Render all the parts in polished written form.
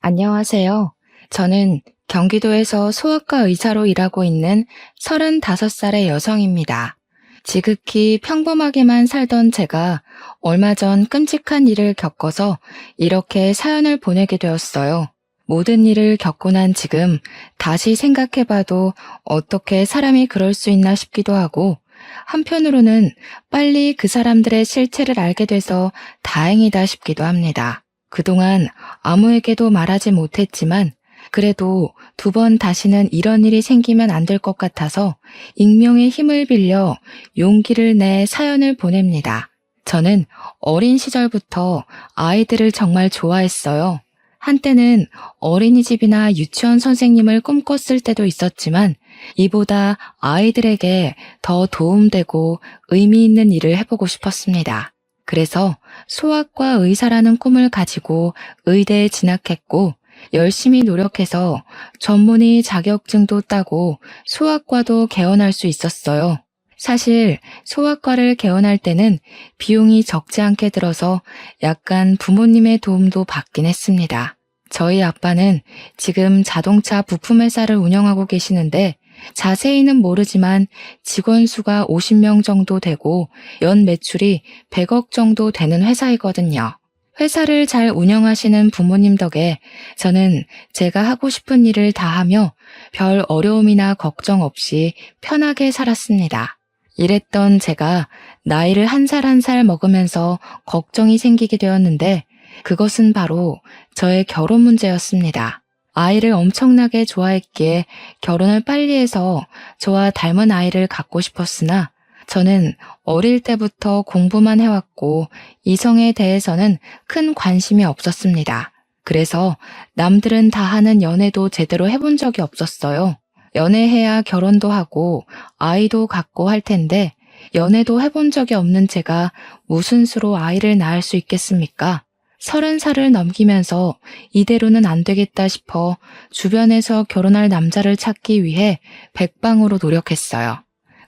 안녕하세요. 저는 경기도에서 소아과 의사로 일하고 있는 35살의 여성입니다. 지극히 평범하게만 살던 제가 얼마 전 끔찍한 일을 겪어서 이렇게 사연을 보내게 되었어요. 모든 일을 겪고 난 지금 다시 생각해봐도 어떻게 사람이 그럴 수 있나 싶기도 하고, 한편으로는 빨리 그 사람들의 실체를 알게 돼서 다행이다 싶기도 합니다. 그동안 아무에게도 말하지 못했지만 그래도 2번 다시는 이런 일이 생기면 안 될 것 같아서 익명의 힘을 빌려 용기를 내 사연을 보냅니다. 저는 어린 시절부터 아이들을 정말 좋아했어요. 한때는 어린이집이나 유치원 선생님을 꿈꿨을 때도 있었지만 이보다 아이들에게 더 도움되고 의미 있는 일을 해보고 싶었습니다. 그래서 소아과 의사라는 꿈을 가지고 의대에 진학했고 열심히 노력해서 전문의 자격증도 따고 소아과도 개원할 수 있었어요. 사실 소아과를 개원할 때는 비용이 적지 않게 들어서 약간 부모님의 도움도 받긴 했습니다. 저희 아빠는 지금 자동차 부품 회사를 운영하고 계시는데 자세히는 모르지만 직원 수가 50명 정도 되고 연 매출이 100억 정도 되는 회사이거든요. 회사를 잘 운영하시는 부모님 덕에 저는 제가 하고 싶은 일을 다 하며 별 어려움이나 걱정 없이 편하게 살았습니다. 이랬던 제가 나이를 한 살 한 살 먹으면서 걱정이 생기게 되었는데 그것은 바로 저의 결혼 문제였습니다. 아이를 엄청나게 좋아했기에 결혼을 빨리 해서 저와 닮은 아이를 갖고 싶었으나 저는 어릴 때부터 공부만 해왔고 이성에 대해서는 큰 관심이 없었습니다. 그래서 남들은 다 하는 연애도 제대로 해본 적이 없었어요. 연애해야 결혼도 하고 아이도 갖고 할 텐데 연애도 해본 적이 없는 제가 무슨 수로 아이를 낳을 수 있겠습니까? 30살을 넘기면서 이대로는 안 되겠다 싶어 주변에서 결혼할 남자를 찾기 위해 백방으로 노력했어요.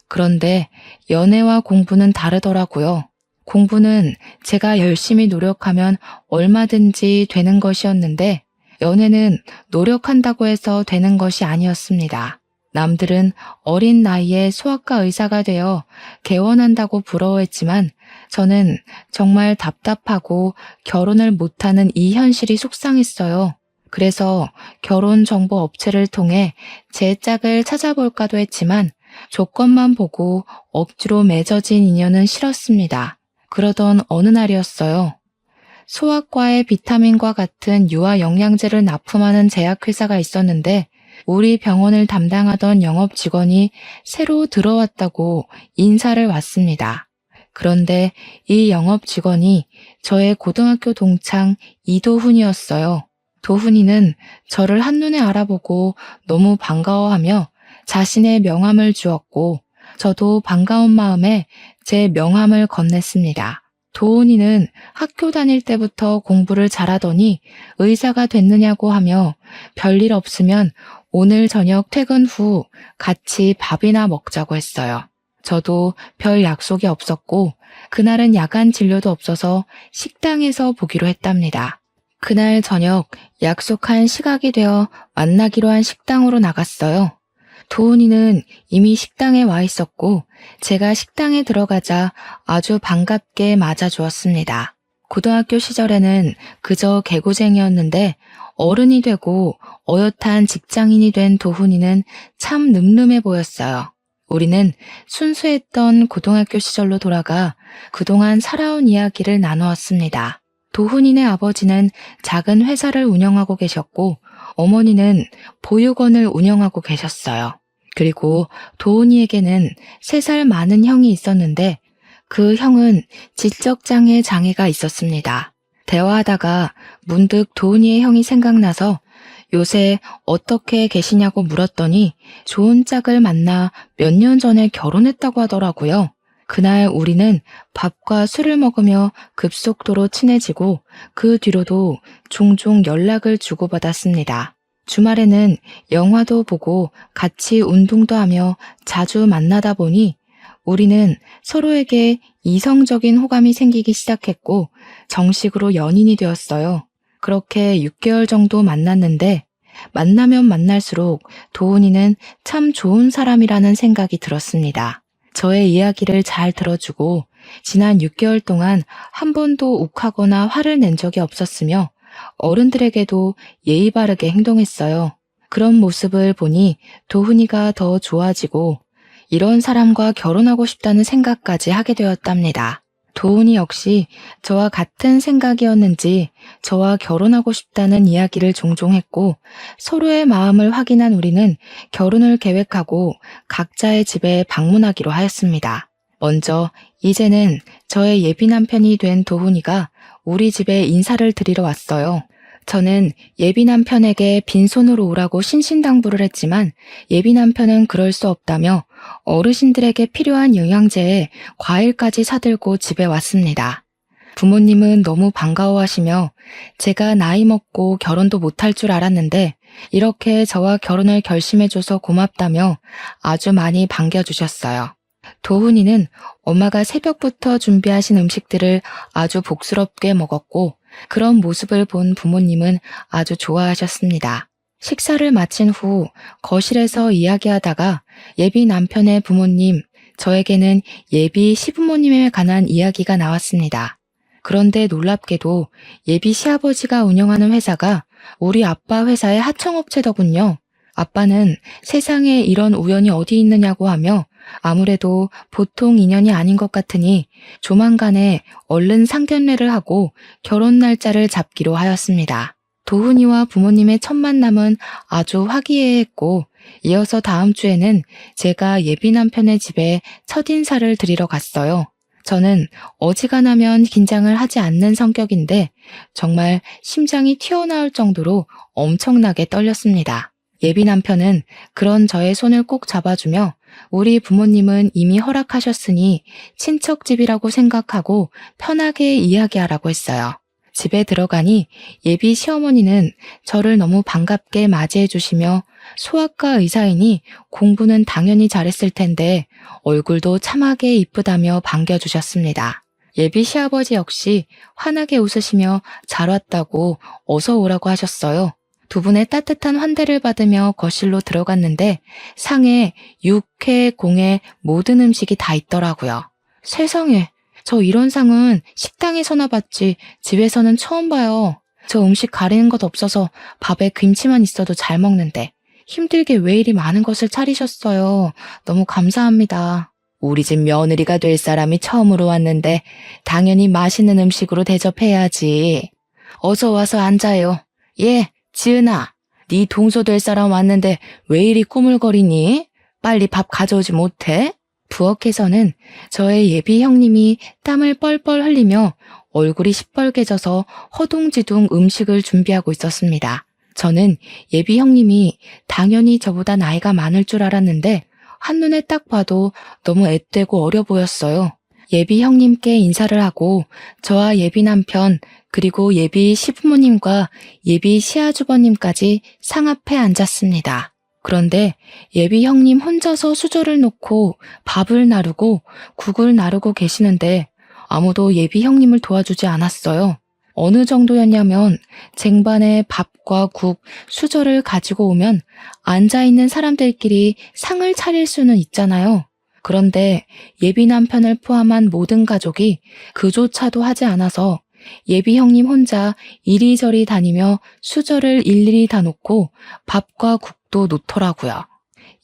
그런데 연애와 공부는 다르더라고요. 공부는 제가 열심히 노력하면 얼마든지 되는 것이었는데 연애는 노력한다고 해서 되는 것이 아니었습니다. 남들은 어린 나이에 소아과 의사가 되어 개원한다고 부러워했지만 저는 정말 답답하고 결혼을 못하는 이 현실이 속상했어요. 그래서 결혼 정보 업체를 통해 제 짝을 찾아볼까도 했지만 조건만 보고 억지로 맺어진 인연은 싫었습니다. 그러던 어느 날이었어요. 소아과에 비타민과 같은 유아 영양제를 납품하는 제약회사가 있었는데 우리 병원을 담당하던 영업 직원이 새로 들어왔다고 인사를 왔습니다. 그런데 이 영업 직원이 저의 고등학교 동창 이도훈이었어요. 도훈이는 저를 한눈에 알아보고 너무 반가워하며 자신의 명함을 주었고 저도 반가운 마음에 제 명함을 건넸습니다. 도훈이는 학교 다닐 때부터 공부를 잘하더니 의사가 됐느냐고 하며 별일 없으면 오늘 저녁 퇴근 후 같이 밥이나 먹자고 했어요. 저도 별 약속이 없었고 그날은 야간 진료도 없어서 식당에서 보기로 했답니다. 그날 저녁 약속한 시각이 되어 만나기로 한 식당으로 나갔어요. 도훈이는 이미 식당에 와 있었고 제가 식당에 들어가자 아주 반갑게 맞아주었습니다. 고등학교 시절에는 그저 개구쟁이였는데 어른이 되고 어엿한 직장인이 된 도훈이는 참 늠름해 보였어요. 우리는 순수했던 고등학교 시절로 돌아가 그동안 살아온 이야기를 나누었습니다. 도훈이네 아버지는 작은 회사를 운영하고 계셨고 어머니는 보육원을 운영하고 계셨어요. 그리고 도훈이에게는 3살 많은 형이 있었는데 그 형은 지적장애 장애가 있었습니다. 대화하다가 문득 도훈이의 형이 생각나서 요새 어떻게 계시냐고 물었더니 좋은 짝을 만나 몇 년 전에 결혼했다고 하더라고요. 그날 우리는 밥과 술을 먹으며 급속도로 친해지고 그 뒤로도 종종 연락을 주고받았습니다. 주말에는 영화도 보고 같이 운동도 하며 자주 만나다 보니 우리는 서로에게 이성적인 호감이 생기기 시작했고 정식으로 연인이 되었어요. 그렇게 6개월 정도 만났는데 만나면 만날수록 도훈이는 참 좋은 사람이라는 생각이 들었습니다. 저의 이야기를 잘 들어주고 지난 6개월 동안 한 번도 욱하거나 화를 낸 적이 없었으며 어른들에게도 예의 바르게 행동했어요. 그런 모습을 보니 도훈이가 더 좋아지고 이런 사람과 결혼하고 싶다는 생각까지 하게 되었답니다. 도훈이 역시 저와 같은 생각이었는지 저와 결혼하고 싶다는 이야기를 종종 했고 서로의 마음을 확인한 우리는 결혼을 계획하고 각자의 집에 방문하기로 하였습니다. 먼저 이제는 저의 예비 남편이 된 도훈이가 우리 집에 인사를 드리러 왔어요. 저는 예비 남편에게 빈손으로 오라고 신신당부를 했지만 예비 남편은 그럴 수 없다며 어르신들에게 필요한 영양제에 과일까지 사들고 집에 왔습니다. 부모님은 너무 반가워하시며 제가 나이 먹고 결혼도 못할 줄 알았는데 이렇게 저와 결혼을 결심해줘서 고맙다며 아주 많이 반겨주셨어요. 도훈이는 엄마가 새벽부터 준비하신 음식들을 아주 복스럽게 먹었고 그런 모습을 본 부모님은 아주 좋아하셨습니다. 식사를 마친 후 거실에서 이야기하다가 예비 남편의 부모님, 저에게는 예비 시부모님에 관한 이야기가 나왔습니다. 그런데 놀랍게도 예비 시아버지가 운영하는 회사가 우리 아빠 회사의 하청업체더군요. 아빠는 세상에 이런 우연이 어디 있느냐고 하며 아무래도 보통 인연이 아닌 것 같으니 조만간에 얼른 상견례를 하고 결혼 날짜를 잡기로 하였습니다. 도훈이와 부모님의 첫 만남은 아주 화기애애했고 이어서 다음 주에는 제가 예비 남편의 집에 첫인사를 드리러 갔어요. 저는 어지간하면 긴장을 하지 않는 성격인데 정말 심장이 튀어나올 정도로 엄청나게 떨렸습니다. 예비 남편은 그런 저의 손을 꼭 잡아주며 우리 부모님은 이미 허락하셨으니 친척집이라고 생각하고 편하게 이야기하라고 했어요. 집에 들어가니 예비 시어머니는 저를 너무 반갑게 맞이해 주시며 소아과 의사이니 공부는 당연히 잘했을 텐데 얼굴도 참하게 이쁘다며 반겨주셨습니다. 예비 시아버지 역시 환하게 웃으시며 잘 왔다고 어서 오라고 하셨어요. 두 분의 따뜻한 환대를 받으며 거실로 들어갔는데 상에 육회, 공회 모든 음식이 다 있더라고요. 세상에, 저 이런 상은 식당에서나 봤지 집에서는 처음 봐요. 저 음식 가리는 것 없어서 밥에 김치만 있어도 잘 먹는데 힘들게 왜 이리 많은 것을 차리셨어요. 너무 감사합니다. 우리 집 며느리가 될 사람이 처음으로 왔는데 당연히 맛있는 음식으로 대접해야지. 어서 와서 앉아요. 예, 지은아, 네 동서 될 사람 왔는데 왜 이리 꾸물거리니? 빨리 밥 가져오지 못해? 부엌에서는 저의 예비 형님이 땀을 뻘뻘 흘리며 얼굴이 시뻘개져서 허둥지둥 음식을 준비하고 있었습니다. 저는 예비 형님이 당연히 저보다 나이가 많을 줄 알았는데 한눈에 딱 봐도 너무 앳되고 어려 보였어요. 예비 형님께 인사를 하고 저와 예비 남편 그리고 예비 시부모님과 예비 시아주버님까지 상 앞에 앉았습니다. 그런데 예비 형님 혼자서 수저를 놓고 밥을 나르고 국을 나르고 계시는데 아무도 예비 형님을 도와주지 않았어요. 어느 정도였냐면 쟁반에 밥과 국, 수저를 가지고 오면 앉아있는 사람들끼리 상을 차릴 수는 있잖아요. 그런데 예비 남편을 포함한 모든 가족이 그조차도 하지 않아서 예비 형님 혼자 이리저리 다니며 수저를 일일이 다 놓고 밥과 국도 놓더라고요.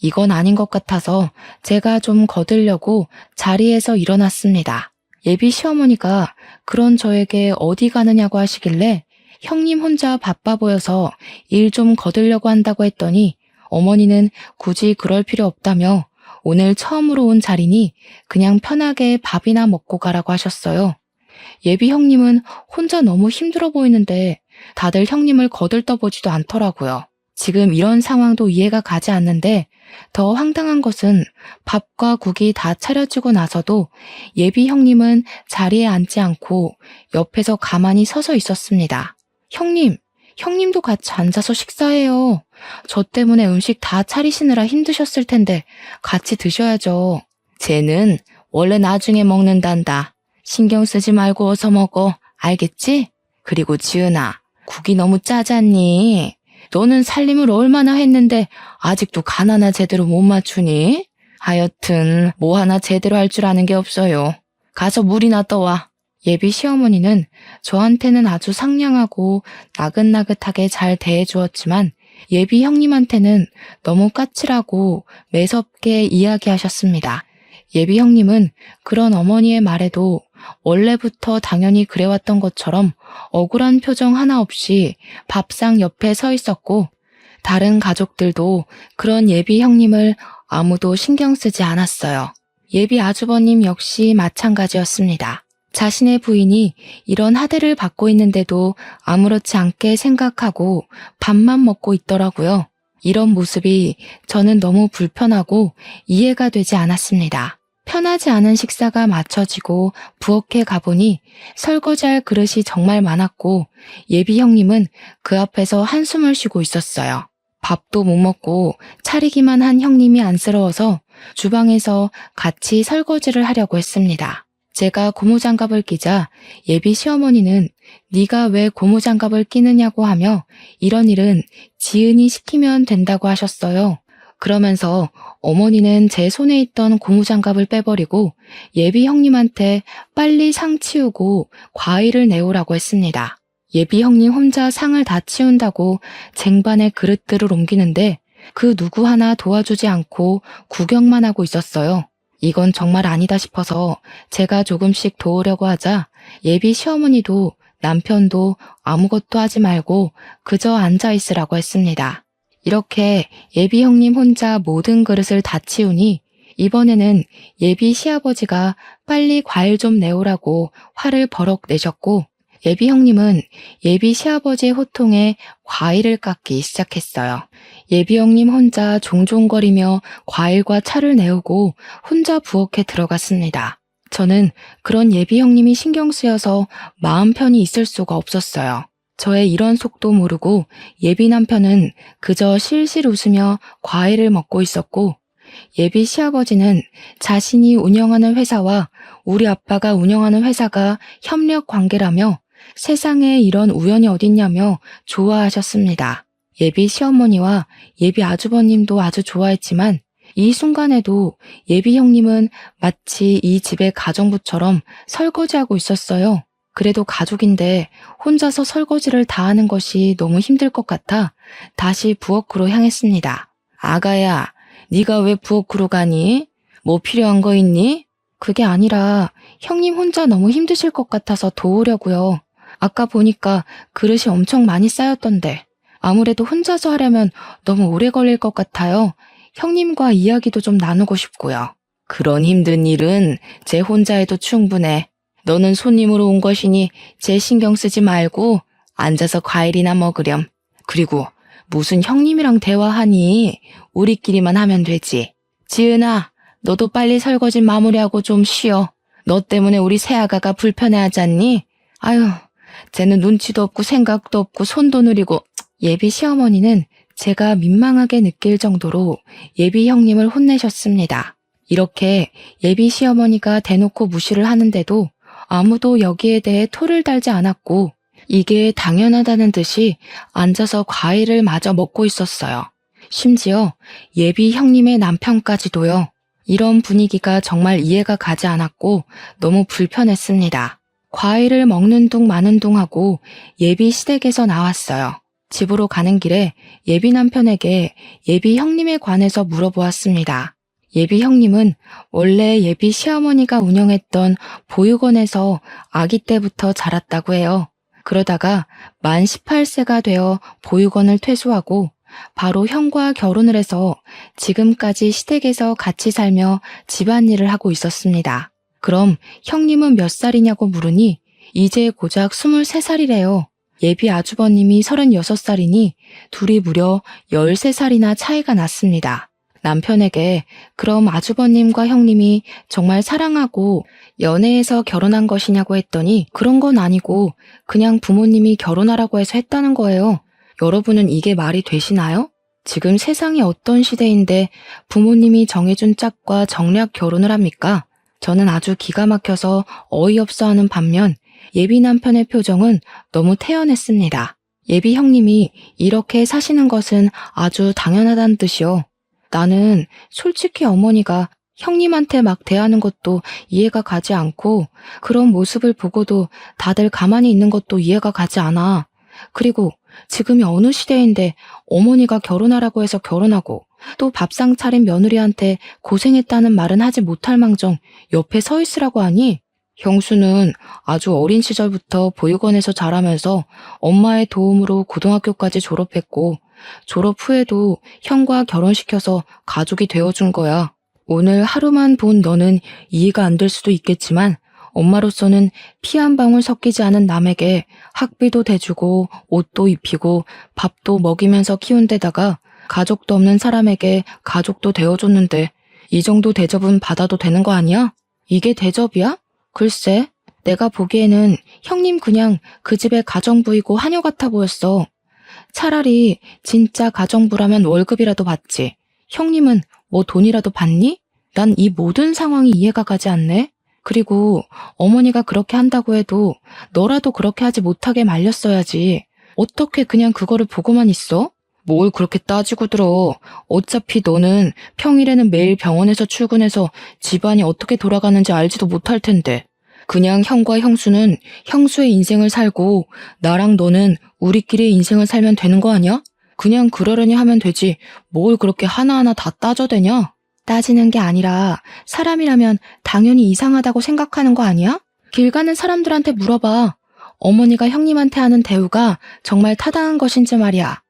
이건 아닌 것 같아서 제가 좀 거들려고 자리에서 일어났습니다. 예비 시어머니가 그런 저에게 어디 가느냐고 하시길래 형님 혼자 바빠 보여서 일 좀 거들려고 한다고 했더니 어머니는 굳이 그럴 필요 없다며 오늘 처음으로 온 자리니 그냥 편하게 밥이나 먹고 가라고 하셨어요. 예비 형님은 혼자 너무 힘들어 보이는데 다들 형님을 거들떠보지도 않더라고요. 지금 이런 상황도 이해가 가지 않는데 더 황당한 것은 밥과 국이 다 차려지고 나서도 예비 형님은 자리에 앉지 않고 옆에서 가만히 서서 있었습니다. 형님도 같이 앉아서 식사해요. 저 때문에 음식 다 차리시느라 힘드셨을 텐데 같이 드셔야죠. 쟤는 원래 나중에 먹는단다. 신경 쓰지 말고 어서 먹어. 알겠지? 그리고 지은아, 국이 너무 짜잖니? 너는 살림을 얼마나 했는데 아직도 간 하나 제대로 못 맞추니? 하여튼 뭐 하나 제대로 할 줄 아는 게 없어요. 가서 물이나 떠와. 예비 시어머니는 저한테는 아주 상냥하고 나긋나긋하게 잘 대해주었지만 예비 형님한테는 너무 까칠하고 매섭게 이야기하셨습니다. 예비 형님은 그런 어머니의 말에도 원래부터 당연히 그래왔던 것처럼 억울한 표정 하나 없이 밥상 옆에 서 있었고 다른 가족들도 그런 예비 형님을 아무도 신경 쓰지 않았어요. 예비 아주버님 역시 마찬가지였습니다. 자신의 부인이 이런 하대를 받고 있는데도 아무렇지 않게 생각하고 밥만 먹고 있더라고요. 이런 모습이 저는 너무 불편하고 이해가 되지 않았습니다. 편하지 않은 식사가 마쳐지고 부엌에 가보니 설거지할 그릇이 정말 많았고 예비 형님은 그 앞에서 한숨을 쉬고 있었어요. 밥도 못 먹고 차리기만 한 형님이 안쓰러워서 주방에서 같이 설거지를 하려고 했습니다. 제가 고무장갑을 끼자 예비 시어머니는 네가 왜 고무장갑을 끼느냐고 하며 이런 일은 지은이 시키면 된다고 하셨어요. 그러면서 어머니는 제 손에 있던 고무장갑을 빼버리고 예비 형님한테 빨리 상 치우고 과일을 내오라고 했습니다. 예비 형님 혼자 상을 다 치운다고 쟁반에 그릇들을 옮기는데 그 누구 하나 도와주지 않고 구경만 하고 있었어요. 이건 정말 아니다 싶어서 제가 조금씩 도우려고 하자 예비 시어머니도 남편도 아무것도 하지 말고 그저 앉아 있으라고 했습니다. 이렇게 예비 형님 혼자 모든 그릇을 다 치우니 이번에는 예비 시아버지가 빨리 과일 좀 내오라고 화를 버럭 내셨고 예비 형님은 예비 시아버지의 호통에 과일을 깎기 시작했어요. 예비 형님 혼자 종종거리며 과일과 차를 내오고 혼자 부엌에 들어갔습니다. 저는 그런 예비 형님이 신경 쓰여서 마음 편히 있을 수가 없었어요. 저의 이런 속도 모르고 예비 남편은 그저 실실 웃으며 과일을 먹고 있었고 예비 시아버지는 자신이 운영하는 회사와 우리 아빠가 운영하는 회사가 협력 관계라며 세상에 이런 우연이 어딨냐며 좋아하셨습니다. 예비 시어머니와 예비 아주버님도 아주 좋아했지만 이 순간에도 예비 형님은 마치 이 집의 가정부처럼 설거지하고 있었어요. 그래도 가족인데 혼자서 설거지를 다 하는 것이 너무 힘들 것 같아 다시 부엌으로 향했습니다. 아가야, 네가 왜 부엌으로 가니? 뭐 필요한 거 있니? 그게 아니라 형님 혼자 너무 힘드실 것 같아서 도우려고요. 아까 보니까 그릇이 엄청 많이 쌓였던데 아무래도 혼자서 하려면 너무 오래 걸릴 것 같아요. 형님과 이야기도 좀 나누고 싶고요. 그런 힘든 일은 제 혼자 해도 충분해. 너는 손님으로 온 것이니 제 신경 쓰지 말고 앉아서 과일이나 먹으렴. 그리고 무슨 형님이랑 대화하니? 우리끼리만 하면 되지. 지은아, 너도 빨리 설거지 마무리하고 좀 쉬어. 너 때문에 우리 새아가가 불편해하지 않니? 아유, 쟤는 눈치도 없고 생각도 없고 손도 느리고. 예비 시어머니는 제가 민망하게 느낄 정도로 예비 형님을 혼내셨습니다. 이렇게 예비 시어머니가 대놓고 무시를 하는데도 아무도 여기에 대해 토를 달지 않았고 이게 당연하다는 듯이 앉아서 과일을 마저 먹고 있었어요. 심지어 예비 형님의 남편까지도요. 이런 분위기가 정말 이해가 가지 않았고 너무 불편했습니다. 과일을 먹는 둥 마는 둥 하고 예비 시댁에서 나왔어요. 집으로 가는 길에 예비 남편에게 예비 형님에 관해서 물어보았습니다. 예비 형님은 원래 예비 시어머니가 운영했던 보육원에서 아기 때부터 자랐다고 해요. 그러다가 만 18세가 되어 보육원을 퇴소하고 바로 형과 결혼을 해서 지금까지 시댁에서 같이 살며 집안일을 하고 있었습니다. 그럼 형님은 몇 살이냐고 물으니 이제 고작 23살이래요. 예비 아주버님이 36살이니 둘이 무려 13살이나 차이가 났습니다. 남편에게 그럼 아주버님과 형님이 정말 사랑하고 연애해서 결혼한 것이냐고 했더니 그런 건 아니고 그냥 부모님이 결혼하라고 해서 했다는 거예요. 여러분은 이게 말이 되시나요? 지금 세상이 어떤 시대인데 부모님이 정해준 짝과 정략 결혼을 합니까? 저는 아주 기가 막혀서 어이없어 하는 반면 예비 남편의 표정은 너무 태연했습니다. 예비 형님이 이렇게 사시는 것은 아주 당연하다는 뜻이요. 나는 솔직히 어머니가 형님한테 막 대하는 것도 이해가 가지 않고 그런 모습을 보고도 다들 가만히 있는 것도 이해가 가지 않아. 그리고 지금이 어느 시대인데 어머니가 결혼하라고 해서 결혼하고 또 밥상 차린 며느리한테 고생했다는 말은 하지 못할 망정 옆에 서 있으라고 하니? 형수는 아주 어린 시절부터 보육원에서 자라면서 엄마의 도움으로 고등학교까지 졸업했고 졸업 후에도 형과 결혼시켜서 가족이 되어준 거야. 오늘 하루만 본 너는 이해가 안 될 수도 있겠지만 엄마로서는 피 한 방울 섞이지 않은 남에게 학비도 대주고 옷도 입히고 밥도 먹이면서 키운 데다가 가족도 없는 사람에게 가족도 되어줬는데 이 정도 대접은 받아도 되는 거 아니야? 이게 대접이야? 글쎄, 내가 보기에는 형님 그냥 그 집의 가정부이고 하녀 같아 보였어. 차라리 진짜 가정부라면 월급이라도 받지. 형님은 뭐 돈이라도 받니? 난 이 모든 상황이 이해가 가지 않네. 그리고 어머니가 그렇게 한다고 해도 너라도 그렇게 하지 못하게 말렸어야지. 어떻게 그냥 그거를 보고만 있어? 뭘 그렇게 따지고 들어. 어차피 너는 평일에는 매일 병원에서 출근해서 집안이 어떻게 돌아가는지 알지도 못할 텐데. 그냥 형과 형수는 형수의 인생을 살고 나랑 너는 우리끼리의 인생을 살면 되는 거 아니야? 그냥 그러려니 하면 되지. 뭘 그렇게 하나하나 다 따져대냐? 따지는 게 아니라 사람이라면 당연히 이상하다고 생각하는 거 아니야? 길 가는 사람들한테 물어봐. 어머니가 형님한테 하는 대우가 정말 타당한 것인지 말이야.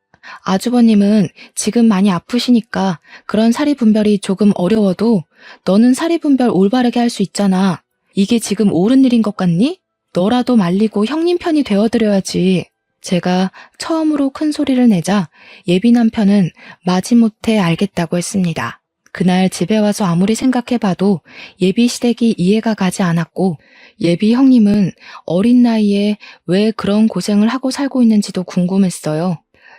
아주버님은 지금 많이 아프시니까 그런 사리분별이 조금 어려워도 너는 사리분별 올바르게 할 수 있잖아. 이게 지금 옳은 일인 것 같니? 너라도 말리고 형님 편이 되어드려야지. 제가 처음으로 큰 소리를 내자 예비 남편은 마지못해 알겠다고 했습니다. 그날 집에 와서 아무리 생각해봐도 예비 시댁이 이해가 가지 않았고 예비 형님은 어린 나이에 왜 그런 고생을 하고 살고 있는지도 궁금했어요.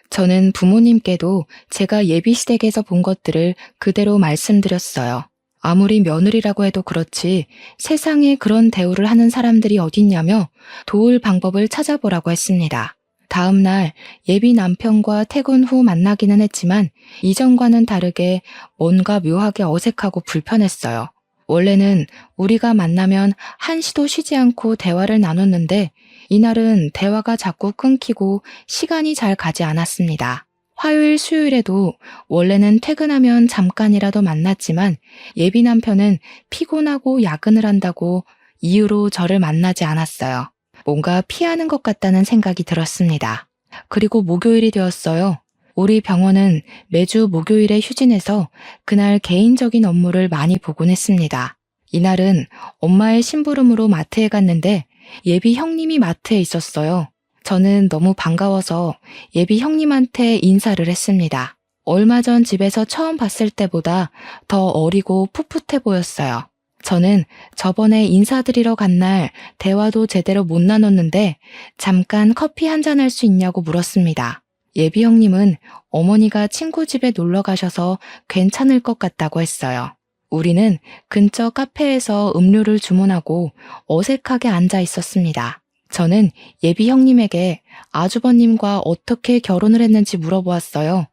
저는 부모님께도 제가 예비 시댁에서 본 것들을 그대로 말씀드렸어요. 아무리 며느리라고 해도 그렇지 세상에 그런 대우를 하는 사람들이 어딨냐며 도울 방법을 찾아보라고 했습니다. 다음 날 예비 남편과 퇴근 후 만나기는 했지만 이전과는 다르게 뭔가 묘하게 어색하고 불편했어요. 원래는 우리가 만나면 한시도 쉬지 않고 대화를 나눴는데 이날은 대화가 자꾸 끊기고 시간이 잘 가지 않았습니다. 화요일, 수요일에도 원래는 퇴근하면 잠깐이라도 만났지만 예비 남편은 피곤하고 야근을 한다고 이유로 저를 만나지 않았어요. 뭔가 피하는 것 같다는 생각이 들었습니다. 그리고 목요일이 되었어요. 우리 병원은 매주 목요일에 휴진해서 그날 개인적인 업무를 많이 보곤 했습니다. 이날은 엄마의 심부름으로 마트에 갔는데 예비 형님이 마트에 있었어요. 저는 너무 반가워서 예비 형님한테 인사를 했습니다. 얼마 전 집에서 처음 봤을 때보다 더 어리고 풋풋해 보였어요. 저는 저번에 인사드리러 간 날 대화도 제대로 못 나눴는데 잠깐 커피 한잔 할 수 있냐고 물었습니다. 예비 형님은 어머니가 친구 집에 놀러 가셔서 괜찮을 것 같다고 했어요. 우리는 근처 카페에서 음료를 주문하고 어색하게 앉아 있었습니다. 저는 예비 형님에게 아주버님과 어떻게 결혼을 했는지 물어보았어요.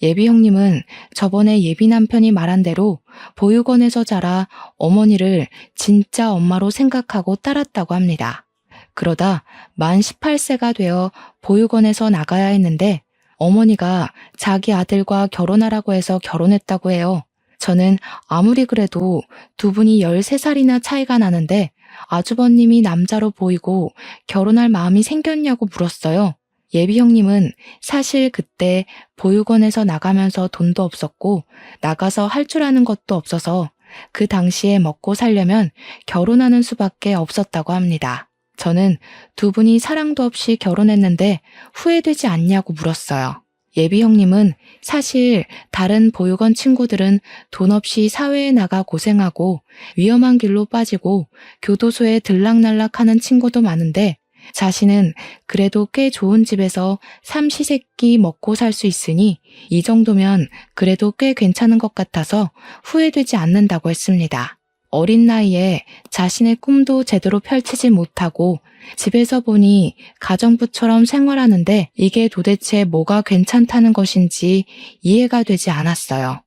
예비 형님은 저번에 예비 남편이 말한 대로 보육원에서 자라 어머니를 진짜 엄마로 생각하고 따랐다고 합니다. 그러다 만 18세가 되어 보육원에서 나가야 했는데 어머니가 자기 아들과 결혼하라고 해서 결혼했다고 해요. 저는 아무리 그래도 두 분이 13살이나 차이가 나는데 아주버님이 남자로 보이고 결혼할 마음이 생겼냐고 물었어요. 예비 형님은 사실 그때 보육원에서 나가면서 돈도 없었고 나가서 할 줄 아는 것도 없어서 그 당시에 먹고 살려면 결혼하는 수밖에 없었다고 합니다. 저는 두 분이 사랑도 없이 결혼했는데 후회되지 않냐고 물었어요. 예비 형님은 사실 다른 보육원 친구들은 돈 없이 사회에 나가 고생하고 위험한 길로 빠지고 교도소에 들락날락하는 친구도 많은데 자신은 그래도 꽤 좋은 집에서 삼시세끼 먹고 살 수 있으니 이 정도면 그래도 꽤 괜찮은 것 같아서 후회되지 않는다고 했습니다. 어린 나이에 자신의 꿈도 제대로 펼치지 못하고 집에서 보니 가정부처럼 생활하는데 이게 도대체 뭐가 괜찮다는 것인지 이해가 되지 않았어요.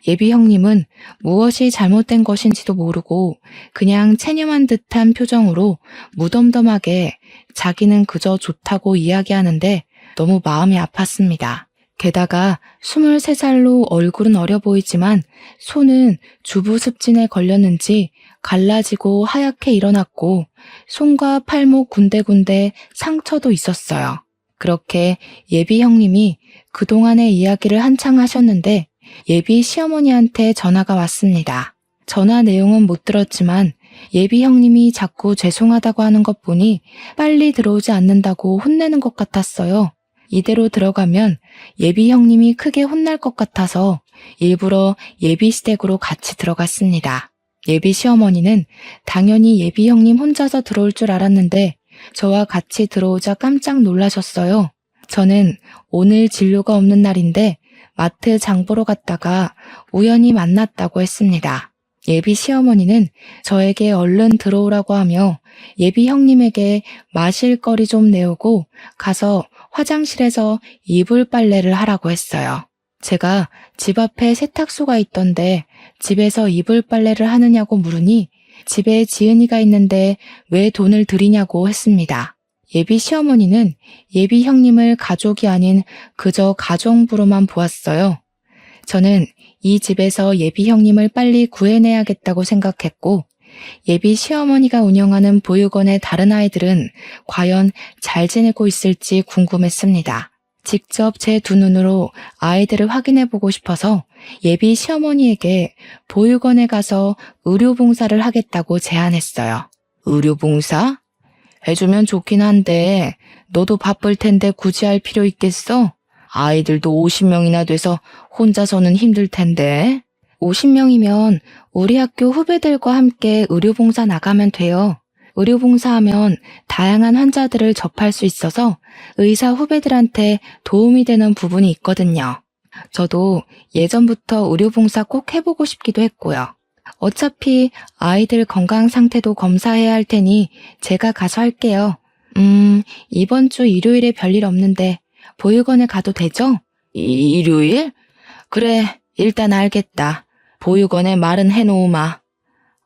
예비 형님은 무엇이 잘못된 것인지도 모르고 그냥 체념한 듯한 표정으로 무덤덤하게 자기는 그저 좋다고 이야기하는데 너무 마음이 아팠습니다. 게다가 23살로 얼굴은 어려 보이지만 손은 주부 습진에 걸렸는지 갈라지고 하얗게 일어났고 손과 팔목 군데군데 상처도 있었어요. 그렇게 예비 형님이 그동안의 이야기를 한창 하셨는데 예비 시어머니한테 전화가 왔습니다. 전화 내용은 못 들었지만 예비 형님이 자꾸 죄송하다고 하는 것 보니 빨리 들어오지 않는다고 혼내는 것 같았어요. 이대로 들어가면 예비 형님이 크게 혼날 것 같아서 일부러 예비 시댁으로 같이 들어갔습니다. 예비 시어머니는 당연히 예비 형님 혼자서 들어올 줄 알았는데 저와 같이 들어오자 깜짝 놀라셨어요. 저는 오늘 진료가 없는 날인데 마트 장 보러 갔다가 우연히 만났다고 했습니다. 예비 시어머니는 저에게 얼른 들어오라고 하며 예비 형님에게 마실 거리 좀 내오고 가서 화장실에서 이불 빨래를 하라고 했어요. 제가 집 앞에 세탁소가 있던데 집에서 이불 빨래를 하느냐고 물으니 집에 지은이가 있는데 왜 돈을 들이냐고 했습니다. 예비 시어머니는 예비 형님을 가족이 아닌 그저 가정부로만 보았어요. 저는 이 집에서 예비 형님을 빨리 구해내야겠다고 생각했고 예비 시어머니가 운영하는 보육원의 다른 아이들은 과연 잘 지내고 있을지 궁금했습니다. 직접 제 두 눈으로 아이들을 확인해보고 싶어서 예비 시어머니에게 보육원에 가서 의료봉사를 하겠다고 제안했어요. 의료봉사? 해주면 좋긴 한데 너도 바쁠 텐데 굳이 할 필요 있겠어? 아이들도 50명이나 돼서 혼자서는 힘들 텐데. 50명이면 우리 학교 후배들과 함께 의료봉사 나가면 돼요. 의료봉사하면 다양한 환자들을 접할 수 있어서 의사 후배들한테 도움이 되는 부분이 있거든요. 저도 예전부터 의료봉사 꼭 해보고 싶기도 했고요. 어차피 아이들 건강 상태도 검사해야 할 테니 제가 가서 할게요. 이번 주 일요일에 별일 없는데 보육원에 가도 되죠? 일요일? 그래, 일단 알겠다. 보육원에 말은 해놓으마.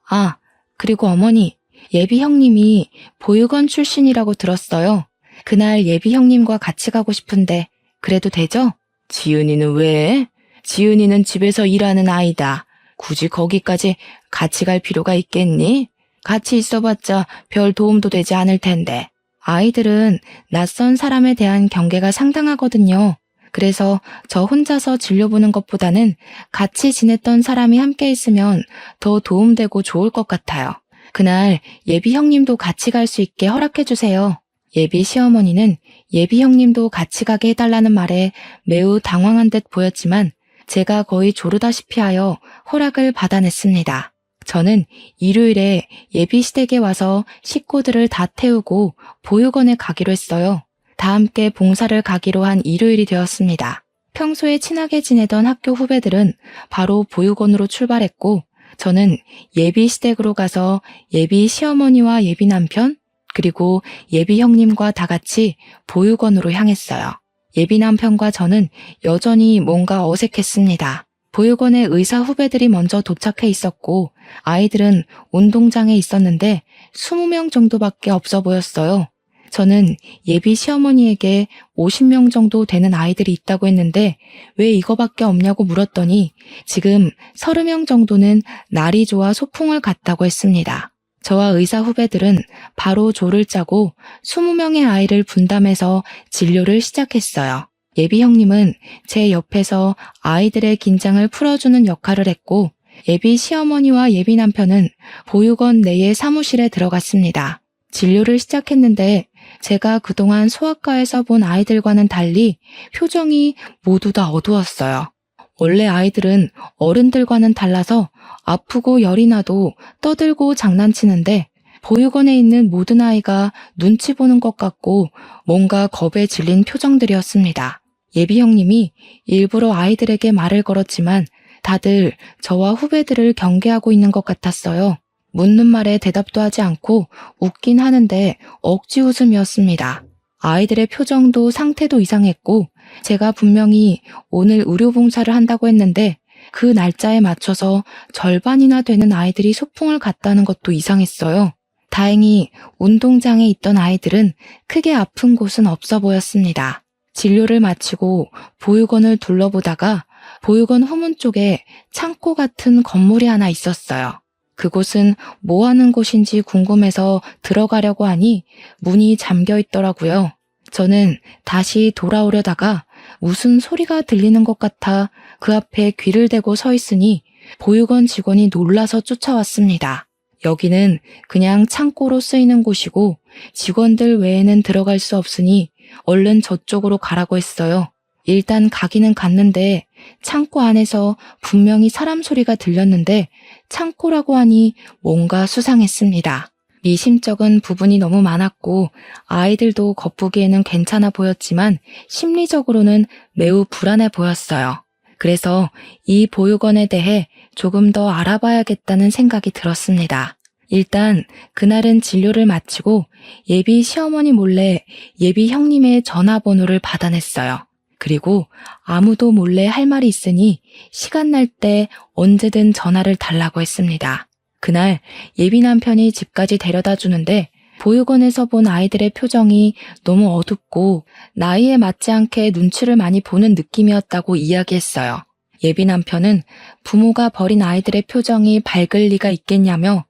아, 그리고 어머니, 예비 형님이 보육원 출신이라고 들었어요. 그날 예비 형님과 같이 가고 싶은데 그래도 되죠? 지은이는 왜? 지은이는 집에서 일하는 아이다. 굳이 거기까지 같이 갈 필요가 있겠니? 같이 있어봤자 별 도움도 되지 않을 텐데. 아이들은 낯선 사람에 대한 경계가 상당하거든요. 그래서 저 혼자서 진료 보는 것보다는 같이 지냈던 사람이 함께 있으면 더 도움되고 좋을 것 같아요. 그날 예비 형님도 같이 갈 수 있게 허락해주세요. 예비 시어머니는 예비 형님도 같이 가게 해달라는 말에 매우 당황한 듯 보였지만 제가 거의 조르다시피 하여 허락을 받아냈습니다. 저는 일요일에 예비 시댁에 와서 식구들을 다 태우고 보육원에 가기로 했어요. 다 함께 봉사를 가기로 한 일요일이 되었습니다. 평소에 친하게 지내던 학교 후배들은 바로 보육원으로 출발했고 저는 예비 시댁으로 가서 예비 시어머니와 예비 남편 그리고 예비 형님과 다 같이 보육원으로 향했어요. 예비 남편과 저는 여전히 뭔가 어색했습니다. 보육원에 의사 후배들이 먼저 도착해 있었고 아이들은 운동장에 있었는데 20명 정도밖에 없어 보였어요. 저는 예비 시어머니에게 50명 정도 되는 아이들이 있다고 했는데 왜 이거밖에 없냐고 물었더니 지금 30명 정도는 날이 좋아 소풍을 갔다고 했습니다. 저와 의사 후배들은 바로 조를 짜고 20명의 아이를 분담해서 진료를 시작했어요. 예비 형님은 제 옆에서 아이들의 긴장을 풀어주는 역할을 했고 예비 시어머니와 예비 남편은 보육원 내의 사무실에 들어갔습니다. 진료를 시작했는데 제가 그동안 소아과에서 본 아이들과는 달리 표정이 모두 다 어두웠어요. 원래 아이들은 어른들과는 달라서 아프고 열이 나도 떠들고 장난치는데 보육원에 있는 모든 아이가 눈치 보는 것 같고 뭔가 겁에 질린 표정들이었습니다. 예비 형님이 일부러 아이들에게 말을 걸었지만 다들 저와 후배들을 경계하고 있는 것 같았어요. 묻는 말에 대답도 하지 않고 웃긴 하는데 억지 웃음이었습니다. 아이들의 표정도 상태도 이상했고 제가 분명히 오늘 의료봉사를 한다고 했는데 그 날짜에 맞춰서 절반이나 되는 아이들이 소풍을 갔다는 것도 이상했어요. 다행히 운동장에 있던 아이들은 크게 아픈 곳은 없어 보였습니다. 진료를 마치고 보육원을 둘러보다가 보육원 후문 쪽에 창고 같은 건물이 하나 있었어요. 그곳은 뭐 하는 곳인지 궁금해서 들어가려고 하니 문이 잠겨 있더라고요. 저는 다시 돌아오려다가 무슨 소리가 들리는 것 같아 그 앞에 귀를 대고 서 있으니 보육원 직원이 놀라서 쫓아왔습니다. 여기는 그냥 창고로 쓰이는 곳이고 직원들 외에는 들어갈 수 없으니 얼른 저쪽으로 가라고 했어요. 일단 가기는 갔는데 창고 안에서 분명히 사람 소리가 들렸는데 창고라고 하니 뭔가 수상했습니다. 미심쩍은 부분이 너무 많았고 아이들도 겉보기에는 괜찮아 보였지만 심리적으로는 매우 불안해 보였어요. 그래서 이 보육원에 대해 조금 더 알아봐야겠다는 생각이 들었습니다. 일단 그날은 진료를 마치고 예비 시어머니 몰래 예비 형님의 전화번호를 받아냈어요. 그리고 아무도 몰래 할 말이 있으니 시간 날 때 언제든 전화를 달라고 했습니다. 그날 예비 남편이 집까지 데려다 주는데 보육원에서 본 아이들의 표정이 너무 어둡고 나이에 맞지 않게 눈치를 많이 보는 느낌이었다고 이야기했어요. 예비 남편은 부모가 버린 아이들의 표정이 밝을 리가 있겠냐며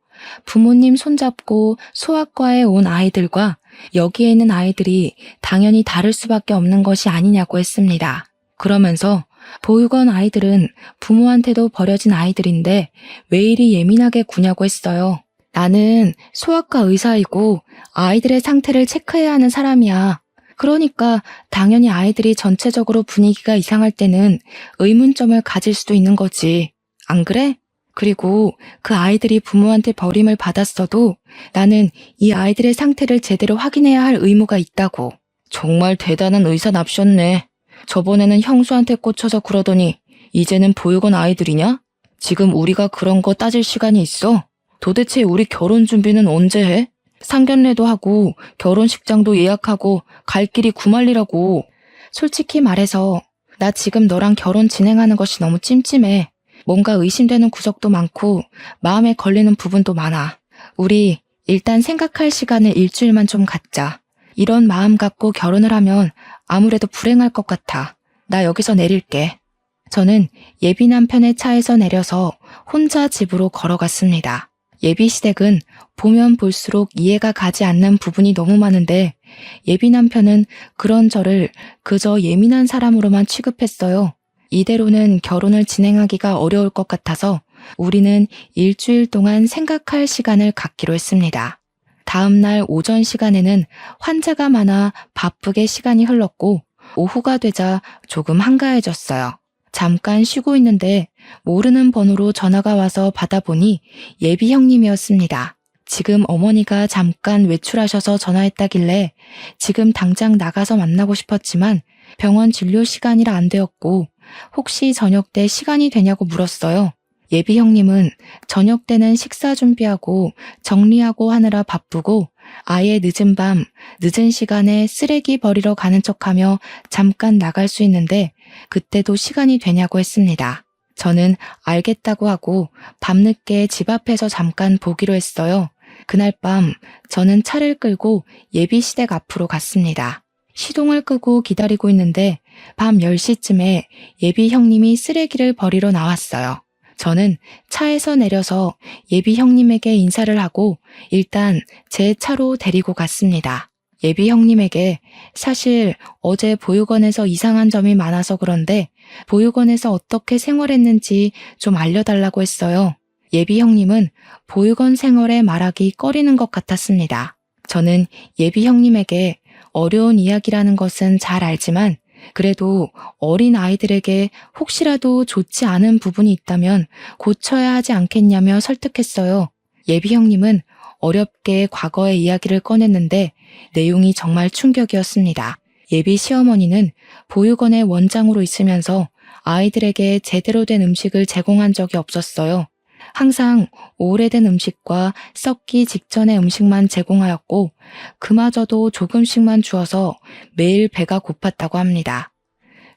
부모님 손잡고 소아과에 온 아이들과 여기에 있는 아이들이 당연히 다를 수밖에 없는 것이 아니냐고 했습니다. 그러면서 보육원 아이들은 부모한테도 버려진 아이들인데 왜 이리 예민하게 구냐고 했어요. 나는 소아과 의사이고 아이들의 상태를 체크해야 하는 사람이야. 그러니까 당연히 아이들이 전체적으로 분위기가 이상할 때는 의문점을 가질 수도 있는 거지. 안 그래? 그리고 그 아이들이 부모한테 버림을 받았어도 나는 이 아이들의 상태를 제대로 확인해야 할 의무가 있다고. 정말 대단한 의사납셨네. 저번에는 형수한테 꽂혀서 그러더니 이제는 보육원 아이들이냐? 지금 우리가 그런 거 따질 시간이 있어? 도대체 우리 결혼 준비는 언제 해? 상견례도 하고 결혼식장도 예약하고 갈 길이 구만리라고. 솔직히 말해서 나 지금 너랑 결혼 진행하는 것이 너무 찜찜해. 뭔가 의심되는 구석도 많고 마음에 걸리는 부분도 많아. 우리 일단 생각할 시간을 일주일만 좀 갖자. 이런 마음 갖고 결혼을 하면 아무래도 불행할 것 같아. 나 여기서 내릴게. 저는 예비 남편의 차에서 내려서 혼자 집으로 걸어갔습니다. 예비 시댁은 보면 볼수록 이해가 가지 않는 부분이 너무 많은데 예비 남편은 그런 저를 그저 예민한 사람으로만 취급했어요. 이대로는 결혼을 진행하기가 어려울 것 같아서 우리는 일주일 동안 생각할 시간을 갖기로 했습니다. 다음 날 오전 시간에는 환자가 많아 바쁘게 시간이 흘렀고 오후가 되자 조금 한가해졌어요. 잠깐 쉬고 있는데 모르는 번호로 전화가 와서 받아보니 예비 형님이었습니다. 지금 어머니가 잠깐 외출하셔서 전화했다길래 지금 당장 나가서 만나고 싶었지만 병원 진료 시간이라 안 되었고 혹시 저녁 때 시간이 되냐고 물었어요. 예비 형님은 저녁 때는 식사 준비하고 정리하고 하느라 바쁘고 아예 늦은 밤, 늦은 시간에 쓰레기 버리러 가는 척하며 잠깐 나갈 수 있는데 그때도 시간이 되냐고 했습니다. 저는 알겠다고 하고 밤늦게 집 앞에서 잠깐 보기로 했어요. 그날 밤 저는 차를 끌고 예비 시댁 앞으로 갔습니다. 시동을 끄고 기다리고 있는데 밤 10시쯤에 예비 형님이 쓰레기를 버리러 나왔어요. 저는 차에서 내려서 예비 형님에게 인사를 하고 일단 제 차로 데리고 갔습니다. 예비 형님에게 사실 어제 보육원에서 이상한 점이 많아서 그런데 보육원에서 어떻게 생활했는지 좀 알려달라고 했어요. 예비 형님은 보육원 생활에 말하기 꺼리는 것 같았습니다. 저는 예비 형님에게 어려운 이야기라는 것은 잘 알지만 그래도 어린 아이들에게 혹시라도 좋지 않은 부분이 있다면 고쳐야 하지 않겠냐며 설득했어요. 예비 형님은 어렵게 과거의 이야기를 꺼냈는데 내용이 정말 충격이었습니다. 예비 시어머니는 보육원의 원장으로 있으면서 아이들에게 제대로 된 음식을 제공한 적이 없었어요. 항상 오래된 음식과 썩기 직전의 음식만 제공하였고 그마저도 조금씩만 주어서 매일 배가 고팠다고 합니다.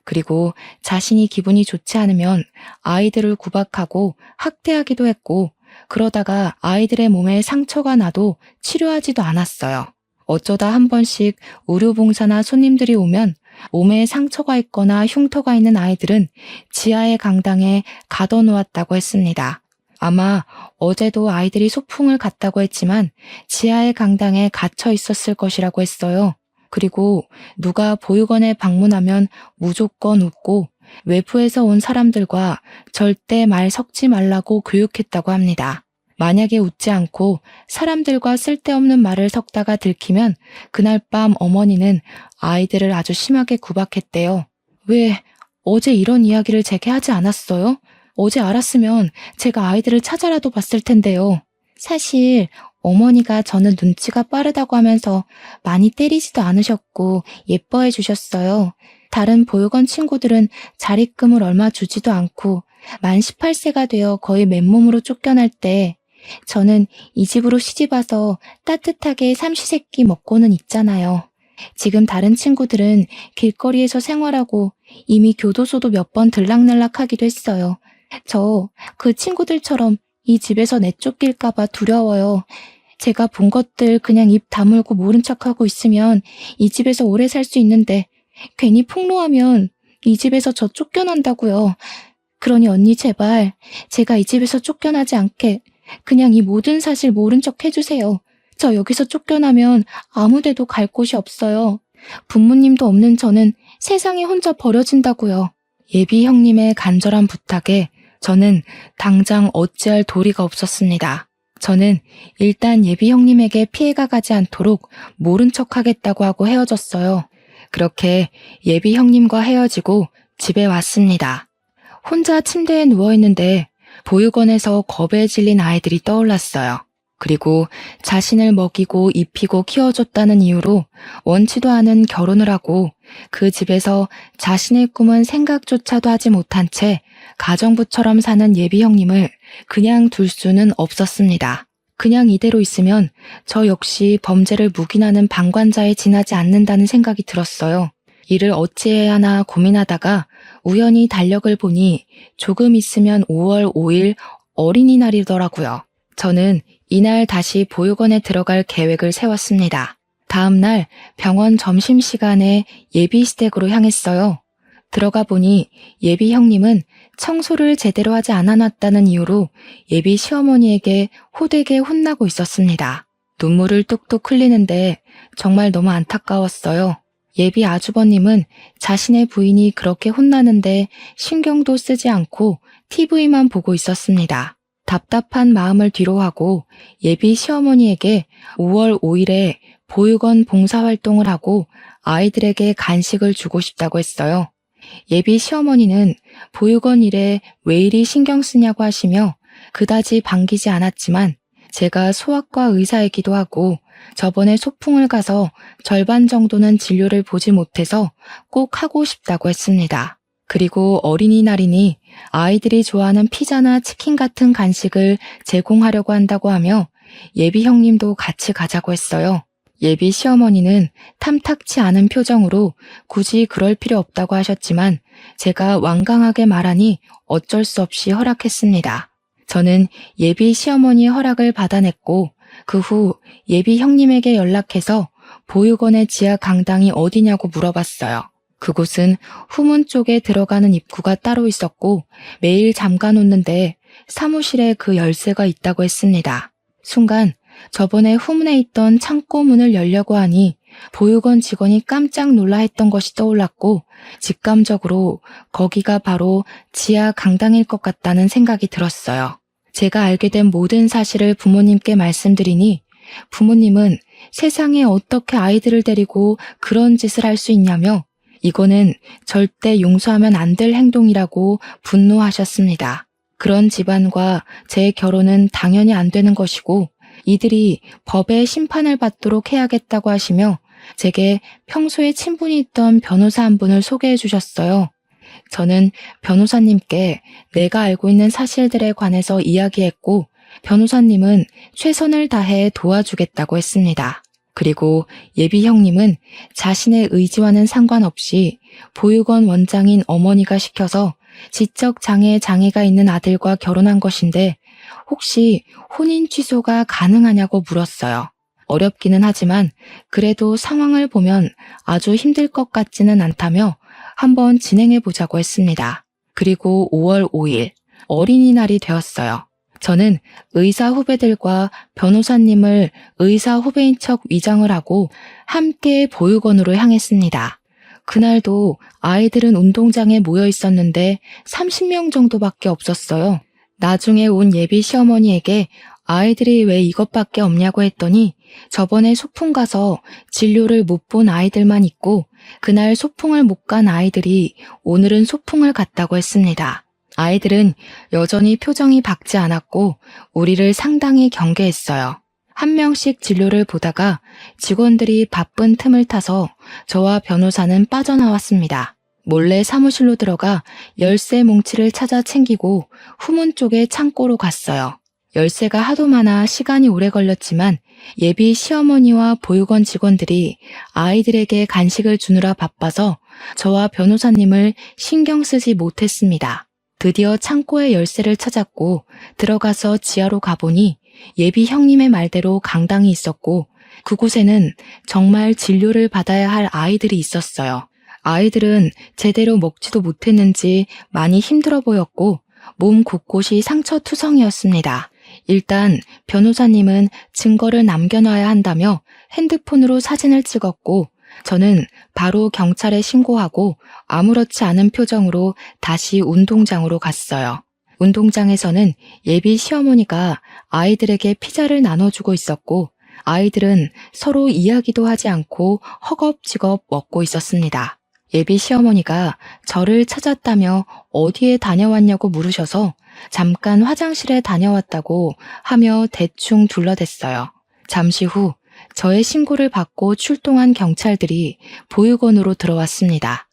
그리고 자신이 기분이 좋지 않으면 아이들을 구박하고 학대하기도 했고 그러다가 아이들의 몸에 상처가 나도 치료하지도 않았어요. 어쩌다 한 번씩 의료봉사나 손님들이 오면 몸에 상처가 있거나 흉터가 있는 아이들은 지하의 강당에 가둬놓았다고 했습니다. 아마 어제도 아이들이 소풍을 갔다고 했지만 지하의 강당에 갇혀 있었을 것이라고 했어요. 그리고 누가 보육원에 방문하면 무조건 웃고 외부에서 온 사람들과 절대 말 섞지 말라고 교육했다고 합니다. 만약에 웃지 않고 사람들과 쓸데없는 말을 섞다가 들키면 그날 밤 어머니는 아이들을 아주 심하게 구박했대요. 왜 어제 이런 이야기를 제게 하지 않았어요? 어제 알았으면 제가 아이들을 찾아라도 봤을 텐데요. 사실 어머니가 저는 눈치가 빠르다고 하면서 많이 때리지도 않으셨고 예뻐해 주셨어요. 다른 보육원 친구들은 자립금을 얼마 주지도 않고 만 18세가 되어 거의 맨몸으로 쫓겨날 때 저는 이 집으로 시집와서 따뜻하게 삼시세끼 먹고는 있잖아요. 지금 다른 친구들은 길거리에서 생활하고 이미 교도소도 몇 번 들락날락하기도 했어요. 저 그 친구들처럼 이 집에서 내쫓길까봐 두려워요. 제가 본 것들 그냥 입 다물고 모른 척하고 있으면 이 집에서 오래 살 수 있는데 괜히 폭로하면 이 집에서 저 쫓겨난다고요. 그러니 언니 제발 제가 이 집에서 쫓겨나지 않게 그냥 이 모든 사실 모른 척 해주세요. 저 여기서 쫓겨나면 아무 데도 갈 곳이 없어요. 부모님도 없는 저는 세상에 혼자 버려진다고요. 예비 형님의 간절한 부탁에 저는 당장 어찌할 도리가 없었습니다. 저는 일단 예비 형님에게 피해가 가지 않도록 모른 척 하겠다고 하고 헤어졌어요. 그렇게 예비 형님과 헤어지고 집에 왔습니다. 혼자 침대에 누워있는데 보육원에서 겁에 질린 아이들이 떠올랐어요. 그리고 자신을 먹이고 입히고 키워줬다는 이유로 원치도 않은 결혼을 하고 그 집에서 자신의 꿈은 생각조차도 하지 못한 채 가정부처럼 사는 예비 형님을 그냥 둘 수는 없었습니다. 그냥 이대로 있으면 저 역시 범죄를 묵인하는 방관자에 지나지 않는다는 생각이 들었어요. 이를 어찌해야 하나 고민하다가 우연히 달력을 보니 조금 있으면 5월 5일 어린이날이더라고요. 저는 이날 다시 보육원에 들어갈 계획을 세웠습니다. 다음 날 병원 점심시간에 예비 시댁으로 향했어요. 들어가 보니 예비 형님은 청소를 제대로 하지 않아놨다는 이유로 예비 시어머니에게 호되게 혼나고 있었습니다. 눈물을 뚝뚝 흘리는데 정말 너무 안타까웠어요. 예비 아주버님은 자신의 부인이 그렇게 혼나는데 신경도 쓰지 않고 TV만 보고 있었습니다. 답답한 마음을 뒤로하고 예비 시어머니에게 5월 5일에 보육원 봉사활동을 하고 아이들에게 간식을 주고 싶다고 했어요. 예비 시어머니는 보육원 일에 왜 이리 신경 쓰냐고 하시며 그다지 반기지 않았지만 제가 소아과 의사이기도 하고 저번에 소풍을 가서 절반 정도는 진료를 보지 못해서 꼭 하고 싶다고 했습니다. 그리고 어린이날이니 아이들이 좋아하는 피자나 치킨 같은 간식을 제공하려고 한다고 하며 예비 형님도 같이 가자고 했어요. 예비 시어머니는 탐탁치 않은 표정으로 굳이 그럴 필요 없다고 하셨지만 제가 완강하게 말하니 어쩔 수 없이 허락했습니다. 저는 예비 시어머니의 허락을 받아냈고 그 후 예비 형님에게 연락해서 보육원의 지하 강당이 어디냐고 물어봤어요. 그곳은 후문 쪽에 들어가는 입구가 따로 있었고 매일 잠가 놓는데 사무실에 그 열쇠가 있다고 했습니다. 순간 저번에 후문에 있던 창고 문을 열려고 하니 보육원 직원이 깜짝 놀라 했던 것이 떠올랐고 직감적으로 거기가 바로 지하 강당일 것 같다는 생각이 들었어요. 제가 알게 된 모든 사실을 부모님께 말씀드리니 부모님은 세상에 어떻게 아이들을 데리고 그런 짓을 할 수 있냐며 이거는 절대 용서하면 안 될 행동이라고 분노하셨습니다. 그런 집안과 제 결혼은 당연히 안 되는 것이고 이들이 법의 심판을 받도록 해야겠다고 하시며 제게 평소에 친분이 있던 변호사 한 분을 소개해 주셨어요. 저는 변호사님께 내가 알고 있는 사실들에 관해서 이야기했고, 변호사님은 최선을 다해 도와주겠다고 했습니다. 그리고 예비 형님은 자신의 의지와는 상관없이 보육원 원장인 어머니가 시켜서 지적 장애가 있는 아들과 결혼한 것인데 혹시 혼인 취소가 가능하냐고 물었어요. 어렵기는 하지만 그래도 상황을 보면 아주 힘들 것 같지는 않다며 한번 진행해 보자고 했습니다. 그리고 5월 5일 어린이날이 되었어요. 저는 의사 후배들과 변호사님을 의사 후배인 척 위장을 하고 함께 보육원으로 향했습니다. 그날도 아이들은 운동장에 모여 있었는데 30명 정도밖에 없었어요. 나중에 온 예비 시어머니에게 아이들이 왜 이것밖에 없냐고 했더니 저번에 소풍 가서 진료를 못 본 아이들만 있고 그날 소풍을 못 간 아이들이 오늘은 소풍을 갔다고 했습니다. 아이들은 여전히 표정이 밝지 않았고 우리를 상당히 경계했어요. 한 명씩 진료를 보다가 직원들이 바쁜 틈을 타서 저와 변호사는 빠져나왔습니다. 몰래 사무실로 들어가 열쇠 뭉치를 찾아 챙기고 후문 쪽에 창고로 갔어요. 열쇠가 하도 많아 시간이 오래 걸렸지만 예비 시어머니와 보육원 직원들이 아이들에게 간식을 주느라 바빠서 저와 변호사님을 신경 쓰지 못했습니다. 드디어 창고의 열쇠를 찾았고 들어가서 지하로 가보니 예비 형님의 말대로 강당이 있었고 그곳에는 정말 진료를 받아야 할 아이들이 있었어요. 아이들은 제대로 먹지도 못했는지 많이 힘들어 보였고 몸 곳곳이 상처투성이었습니다. 일단 변호사님은 증거를 남겨놔야 한다며 핸드폰으로 사진을 찍었고 저는 바로 경찰에 신고하고 아무렇지 않은 표정으로 다시 운동장으로 갔어요. 운동장에서는 예비 시어머니가 아이들에게 피자를 나눠주고 있었고 아이들은 서로 이야기도 하지 않고 허겁지겁 먹고 있었습니다. 예비 시어머니가 저를 찾았다며 어디에 다녀왔냐고 물으셔서 잠깐 화장실에 다녀왔다고 하며 대충 둘러댔어요. 잠시 후 저의 신고를 받고 출동한 경찰들이 보육원으로 들어왔습니다.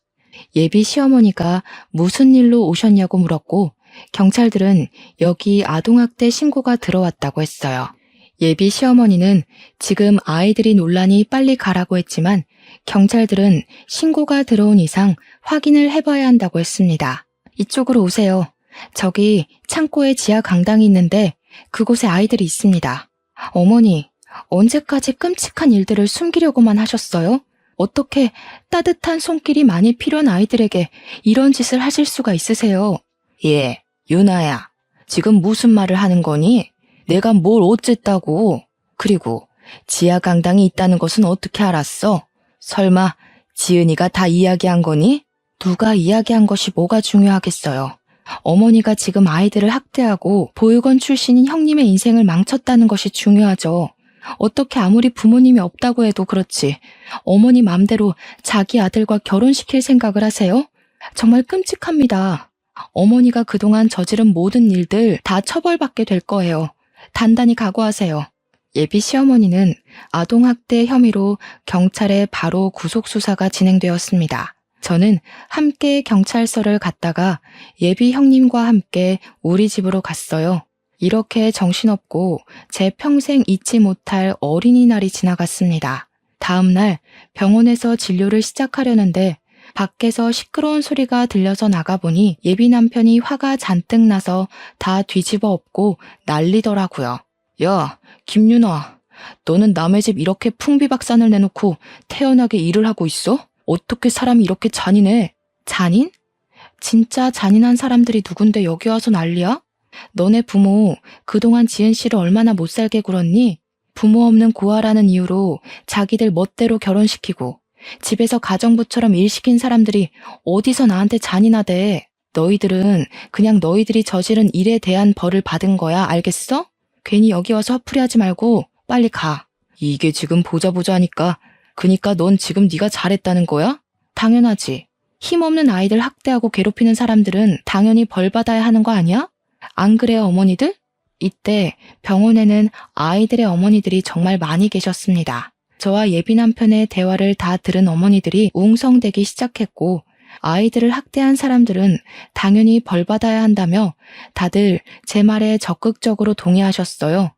예비 시어머니가 무슨 일로 오셨냐고 물었고 경찰들은 여기 아동학대 신고가 들어왔다고 했어요. 예비 시어머니는 지금 아이들이 논란이 빨리 가라고 했지만 경찰들은 신고가 들어온 이상 확인을 해봐야 한다고 했습니다. 이쪽으로 오세요. 저기 창고에 지하 강당이 있는데 그곳에 아이들이 있습니다. 어머니, 언제까지 끔찍한 일들을 숨기려고만 하셨어요? 어떻게 따뜻한 손길이 많이 필요한 아이들에게 이런 짓을 하실 수가 있으세요? 예, 유나야. 지금 무슨 말을 하는 거니? 내가 뭘 어쨌다고? 그리고 지하 강당이 있다는 것은 어떻게 알았어? 설마 지은이가 다 이야기한 거니? 누가 이야기한 것이 뭐가 중요하겠어요. 어머니가 지금 아이들을 학대하고 보육원 출신인 형님의 인생을 망쳤다는 것이 중요하죠. 어떻게 아무리 부모님이 없다고 해도 그렇지 어머니 맘대로 자기 아들과 결혼시킬 생각을 하세요? 정말 끔찍합니다. 어머니가 그동안 저지른 모든 일들 다 처벌받게 될 거예요. 단단히 각오하세요. 예비 시어머니는 아동학대 혐의로 경찰에 바로 구속수사가 진행되었습니다. 저는 함께 경찰서를 갔다가 예비 형님과 함께 우리 집으로 갔어요. 이렇게 정신없고 제 평생 잊지 못할 어린이날이 지나갔습니다. 다음 날 병원에서 진료를 시작하려는데 밖에서 시끄러운 소리가 들려서 나가보니 예비 남편이 화가 잔뜩 나서 다 뒤집어 엎고 난리더라고요. 야, 김윤아, 너는 남의 집 이렇게 풍비박산을 내놓고 태연하게 일을 하고 있어? 어떻게 사람이 이렇게 잔인해? 잔인? 진짜 잔인한 사람들이 누군데 여기 와서 난리야? 너네 부모 그동안 지은 씨를 얼마나 못살게 굴었니? 부모 없는 고아라는 이유로 자기들 멋대로 결혼시키고 집에서 가정부처럼 일 시킨 사람들이 어디서 나한테 잔인하대. 너희들은 그냥 너희들이 저지른 일에 대한 벌을 받은 거야, 알겠어? 괜히 여기 와서 화풀이하지 말고 빨리 가. 이게 지금 보자 하니까 그니까 넌 지금 네가 잘했다는 거야? 당연하지. 힘없는 아이들 학대하고 괴롭히는 사람들은 당연히 벌 받아야 하는 거 아니야? 안 그래요, 어머니들? 이때 병원에는 아이들의 어머니들이 정말 많이 계셨습니다. 저와 예비 남편의 대화를 다 들은 어머니들이 웅성대기 시작했고 아이들을 학대한 사람들은 당연히 벌받아야 한다며 다들 제 말에 적극적으로 동의하셨어요.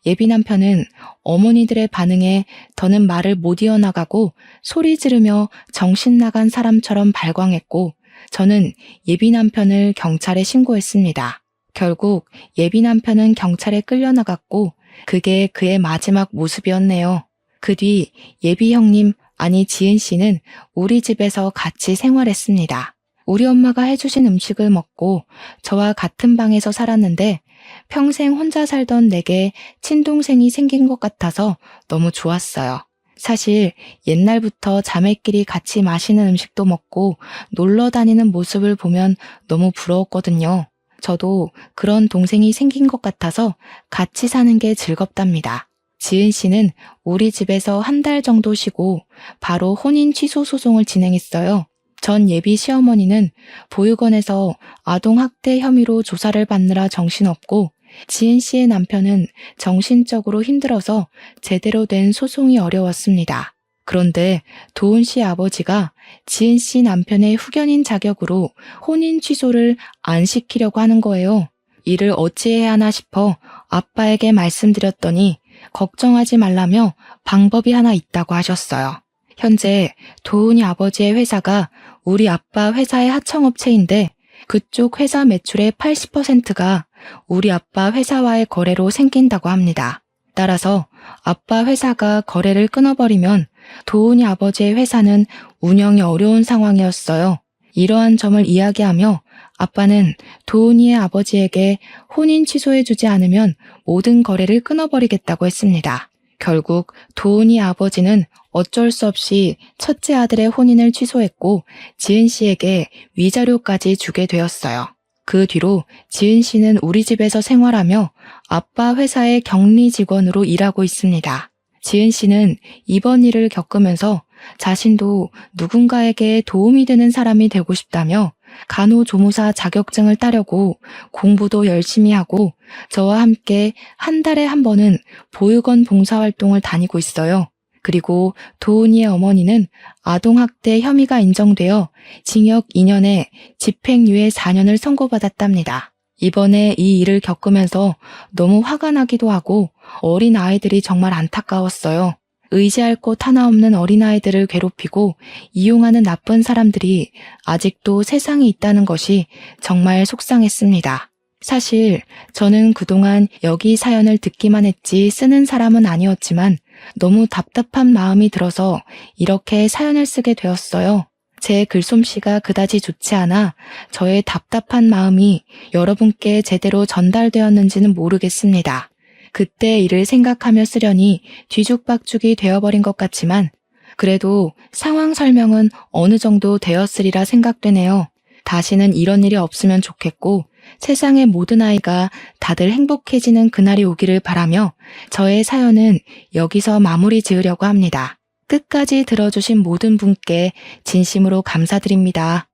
예비 남편은 어머니들의 반응에 더는 말을 못 이어나가고 소리 지르며 정신 나간 사람처럼 발광했고 저는 예비 남편을 경찰에 신고했습니다. 결국 예비 남편은 경찰에 끌려나갔고 그게 그의 마지막 모습이었네요. 그 뒤 예비 형님, 아니 지은 씨는 우리 집에서 같이 생활했습니다. 우리 엄마가 해주신 음식을 먹고 저와 같은 방에서 살았는데 평생 혼자 살던 내게 친동생이 생긴 것 같아서 너무 좋았어요. 사실 옛날부터 자매끼리 같이 마시는 음식도 먹고 놀러 다니는 모습을 보면 너무 부러웠거든요. 저도 그런 동생이 생긴 것 같아서 같이 사는 게 즐겁답니다. 지은 씨는 우리 집에서 한 달 정도 쉬고 바로 혼인 취소 소송을 진행했어요. 전 예비 시어머니는 보육원에서 아동학대 혐의로 조사를 받느라 정신없고 지은 씨의 남편은 정신적으로 힘들어서 제대로 된 소송이 어려웠습니다. 그런데 도은 씨 아버지가 지은 씨 남편의 후견인 자격으로 혼인 취소를 안 시키려고 하는 거예요. 이를 어찌해야 하나 싶어 아빠에게 말씀드렸더니 걱정하지 말라며 방법이 하나 있다고 하셨어요. 현재 도은이 아버지의 회사가 우리 아빠 회사의 하청업체인데 그쪽 회사 매출의 80%가 우리 아빠 회사와의 거래로 생긴다고 합니다. 따라서 아빠 회사가 거래를 끊어버리면 도은이 아버지의 회사는 운영이 어려운 상황이었어요. 이러한 점을 이야기하며 아빠는 도은이의 아버지에게 혼인 취소해주지 않으면 모든 거래를 끊어버리겠다고 했습니다. 결국 도은이 아버지는 어쩔 수 없이 첫째 아들의 혼인을 취소했고 지은 씨에게 위자료까지 주게 되었어요. 그 뒤로 지은 씨는 우리 집에서 생활하며 아빠 회사의 격리 직원으로 일하고 있습니다. 지은 씨는 이번 일을 겪으면서 자신도 누군가에게 도움이 되는 사람이 되고 싶다며 간호조무사 자격증을 따려고 공부도 열심히 하고 저와 함께 한 달에 한 번은 보육원 봉사활동을 다니고 있어요. 그리고 도은이의 어머니는 아동학대 혐의가 인정되어 징역 2년에 집행유예 4년을 선고받았답니다. 이번에 이 일을 겪으면서 너무 화가 나기도 하고 어린 아이들이 정말 안타까웠어요. 의지할 곳 하나 없는 어린아이들을 괴롭히고 이용하는 나쁜 사람들이 아직도 세상에 있다는 것이 정말 속상했습니다. 사실 저는 그동안 여기 사연을 듣기만 했지 쓰는 사람은 아니었지만 너무 답답한 마음이 들어서 이렇게 사연을 쓰게 되었어요. 제 글솜씨가 그다지 좋지 않아 저의 답답한 마음이 여러분께 제대로 전달되었는지는 모르겠습니다. 그때 일을 생각하며 쓰려니 뒤죽박죽이 되어버린 것 같지만 그래도 상황 설명은 어느 정도 되었으리라 생각되네요. 다시는 이런 일이 없으면 좋겠고 세상의 모든 아이가 다들 행복해지는 그날이 오기를 바라며 저의 사연은 여기서 마무리 지으려고 합니다. 끝까지 들어주신 모든 분께 진심으로 감사드립니다.